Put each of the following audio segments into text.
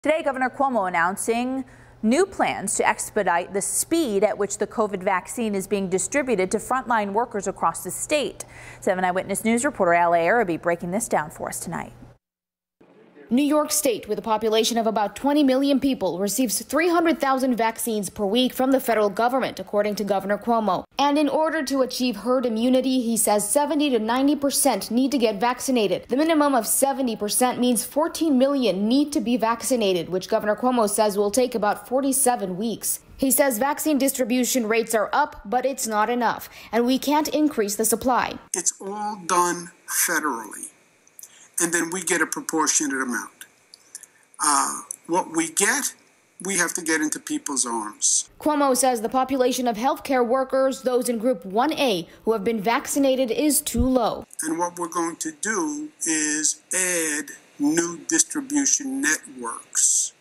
Today, Governor Cuomo announcing new plans to expedite the speed at which the COVID vaccine is being distributed to frontline workers across the state. 7 Eyewitness News reporter Ala Arabi breaking this down for us tonight. New York State, with a population of about 20 million people, receives 300,000 vaccines per week from the federal government, according to Governor Cuomo. And in order to achieve herd immunity, he says 70 to 90% need to get vaccinated. The minimum of 70% means 14 million need to be vaccinated, which Governor Cuomo says will take about 47 weeks. He says vaccine distribution rates are up, but it's not enough, and we can't increase the supply. It's all done federally, and then we get a proportionate amount. What we get, we have to get into people's arms. Cuomo says the population of healthcare workers, those in Group 1A who have been vaccinated, is too low. And what we're going to do is add new distribution networks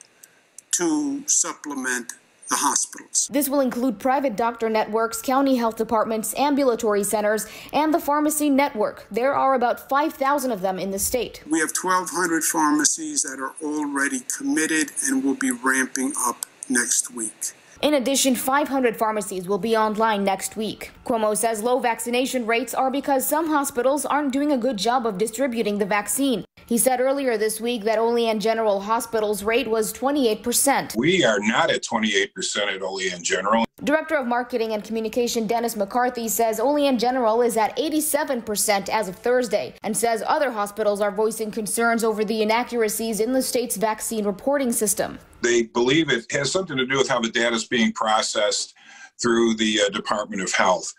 to supplement the hospitals. This will include private doctor networks, county health departments, ambulatory centers, and the pharmacy network. There are about 5,000 of them in the state. We have 1,200 pharmacies that are already committed and will be ramping up next week. In addition, 500 pharmacies will be online next week. Cuomo says low vaccination rates are because some hospitals aren't doing a good job of distributing the vaccine. He said earlier this week that Olean General Hospital's rate was 28%. We are not at 28% at Olean General. Director of Marketing and Communication Dennis McCarthy says Olean General is at 87% as of Thursday, and says other hospitals are voicing concerns over the inaccuracies in the state's vaccine reporting system. They believe it has something to do with how the data is being processed through the Department of Health.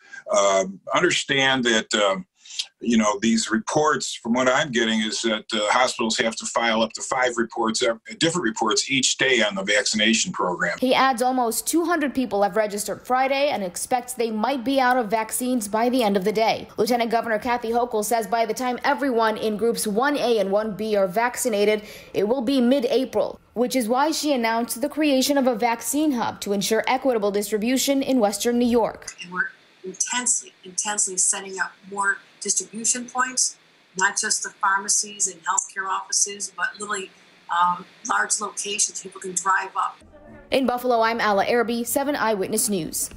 Understand that these reports, from what I'm getting, is that hospitals have to file up to 5 reports, different reports each day on the vaccination program. He adds almost 200 people have registered Friday and expects they might be out of vaccines by the end of the day. Lieutenant Governor Kathy Hochul says by the time everyone in Groups 1A and 1B are vaccinated, it will be mid-April, which is why she announced the creation of a vaccine hub to ensure equitable distribution in Western New York. And we're intensely setting up more distribution points, not just the pharmacies and healthcare offices, but literally large locations people can drive up. In Buffalo, I'm Ala Arabi, 7 Eyewitness News.